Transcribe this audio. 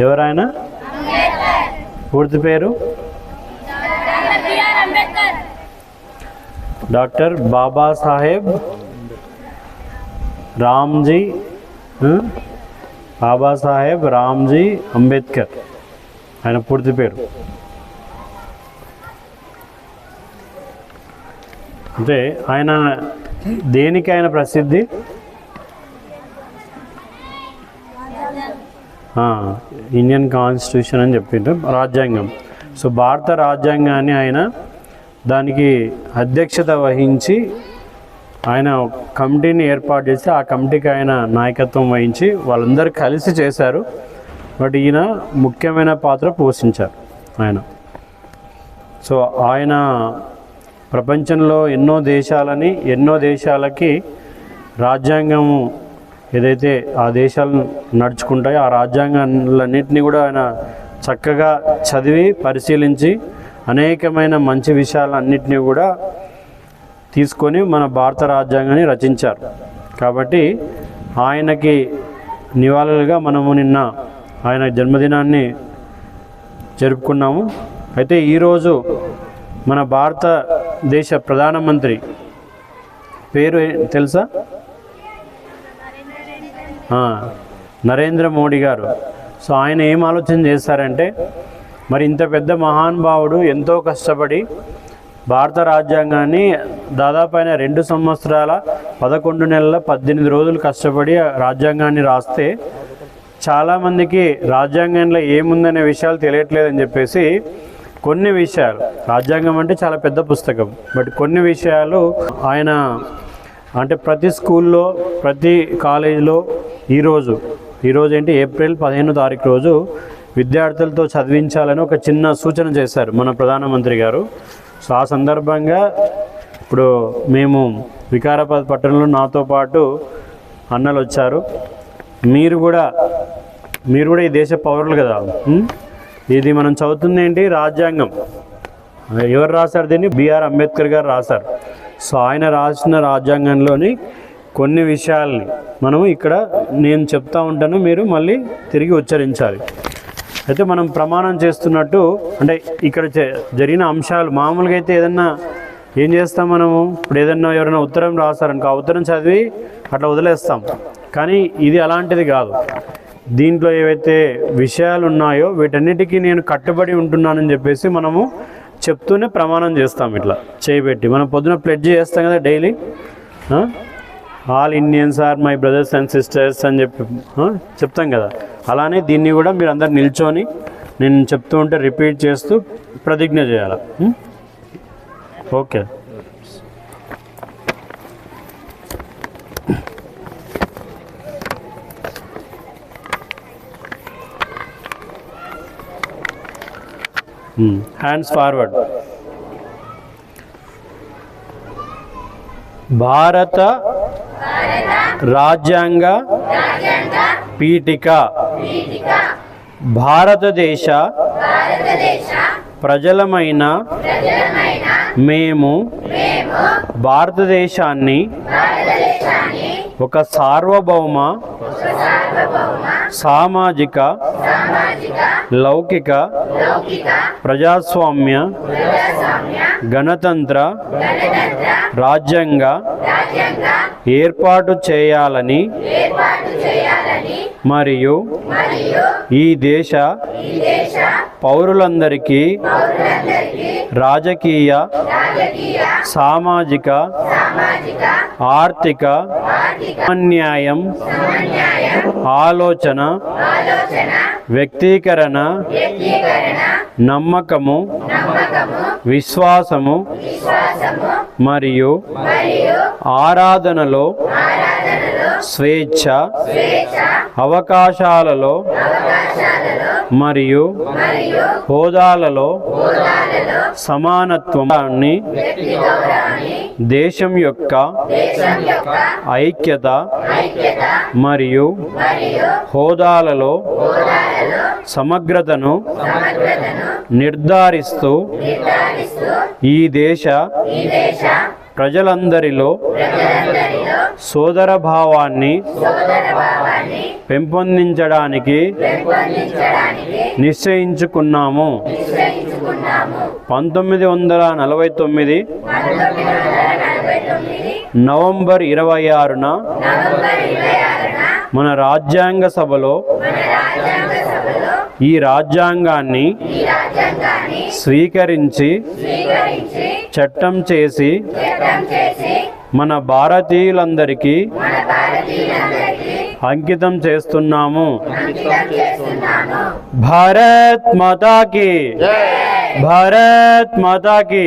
ఎవరైనా పూర్తి పేరు డాక్టర్ బాబాసాహెబ్ రామ్జీ బాబాసాహెబ్ రామ్జీ అంబేద్కర్ ఆయన పూర్తి పేరు. అంటే ఆయన దేనికి ఆయన ప్రసిద్ధి? ఇండియన్ కాన్స్టిట్యూషన్ అని చెప్పిండ్రు, రాజ్యాంగం. సో భారత రాజ్యాంగాన్ని ఆయన దానికి అధ్యక్షత వహించి ఆయన కమిటీని ఏర్పాటు చేసి ఆ కమిటీకి ఆయన నాయకత్వం వహించి వాళ్ళందరూ కలిసి చేశారు. బట్ ఈయన ముఖ్యమైన పాత్ర పోషించారు ఆయన. సో ఆయన ప్రపంచంలో ఎన్నో దేశాలకి రాజ్యాంగము ఏదైతే ఆ దేశాలను నడుచుకుంటాయో ఆ రాజ్యాంగాలన్నింటినీ కూడా ఆయన చక్కగా చదివి పరిశీలించి అనేకమైన మంచి విషయాలన్నింటినీ కూడా తీసుకొని మన భారత రాజ్యాంగాన్ని రచించారు. కాబట్టి ఆయనకి నివాళులుగా మనము నిన్న ఆయన జన్మదినాన్ని జరుపుకున్నాము. అయితే ఈరోజు మన భారతదేశ ప్రధానమంత్రి పేరు తెలుసా? నరేంద్ర మోడీ గారు. సో ఆయన ఏం ఆలోచన చేశారంటే, మరి ఇంత పెద్ద మహానుభావుడు ఎంతో కష్టపడి భారత రాజ్యాంగాన్ని దాదాపు ఆయన 2 సంవత్సరాల 11 నెలల 18 రోజులు కష్టపడి రాజ్యాంగాన్ని రాస్తే చాలామందికి రాజ్యాంగంలో ఏముందనే విషయాలు తెలియట్లేదని చెప్పేసి కొన్ని విషయాలు, రాజ్యాంగం అంటే చాలా పెద్ద పుస్తకం, బట్ కొన్ని విషయాలు ఆయన అంటే ప్రతి స్కూల్లో ప్రతి కాలేజీలో ఈరోజు ఏంటి ఏప్రిల్ 15వ తారీఖు రోజు విద్యార్థులతో చదివించాలని ఒక చిన్న సూచన చేశారు మన ప్రధానమంత్రి గారు. సో ఆ సందర్భంగా ఇప్పుడు మేము వికారాబాద్ పట్టణంలో నాతో పాటు అన్నలు వచ్చారు. మీరు కూడా ఈ దేశ పౌరులు కదా. ఇది మనం చదువుతుంది ఏంటి? రాజ్యాంగం. ఎవరు రాశారు దీన్ని? బిఆర్ అంబేద్కర్ గారు రాశారు. సో ఆయన రాసిన రాజ్యాంగంలోని కొన్ని విషయాల్ని మనము ఇక్కడ నేను చెప్తా ఉంటాను, మీరు మళ్ళీ తిరిగి ఉచ్చరించాలి. అయితే మనం ప్రమాణం చేస్తున్నట్టు అంటే ఇక్కడ జరిగిన అంశాలు మామూలుగా అయితే ఏదన్నా ఏం చేస్తాం మనము, ఇప్పుడు ఏదన్నా ఎవరైనా ఉత్తరం రాస్తారనుకో ఆ ఉత్తరం చదివి అట్లా వదిలేస్తాం. కానీ ఇది అలాంటిది కాదు. దీంట్లో ఏవైతే విషయాలు ఉన్నాయో వీటన్నిటికీ నేను కట్టుబడి ఉంటున్నానని చెప్పేసి మనము చెప్తూనే ప్రమాణం చేస్తాం. ఇట్లా చేయబెట్టి మనం పొద్దున ప్లెడ్జ్ చేస్తాం కదా daily, all Indians are my brothers and sisters అని చెప్పి చెప్తాం కదా. అలానే దీన్ని కూడా మీరు అందరు నిల్చొని నేను చెప్తూ ఉంటే రిపీట్ చేస్తూ ప్రతిజ్ఞ చేయాలి. ఓకే. Hands forward. భారత రాజ్యాంగ పీఠిక భారతదేశ ప్రజలమైన మేము భారతదేశాన్ని ఒక సార్వభౌమ సామాజిక లౌకిక ప్రజాస్వామ్య గణతంత్ర రాజ్యంగా ఏర్పాటు చేయాలని మరియు ఈ దేశ పౌరులందరికీ రాజకీయ సామాజిక ఆర్థిక అన్యాయం ఆలోచన వ్యక్తీకరణ నమ్మకము విశ్వాసము మరియు ఆరాధనలో స్వేచ్ఛ అవకాశాలలో మరియు హోదాలలో సమానత్వాన్ని దేశం యొక్క ఐక్యత మరియు హోదాలలో సమగ్రతను నిర్ధారిస్తూ ఈ దేశ ప్రజలందరిలో సోదర భావాన్ని పెంపొందించడానికి నిశ్చయించుకున్నాము. 1949 నవంబర్ 26న మన రాజ్యాంగ సభలో ఈ రాజ్యాంగాన్ని స్వీకరించి చట్టం చేసి మన భారతీయులందరికీ అంకితం చేస్తున్నాము. భారత్ మాతా కీ, భారత్ మాతా కీ.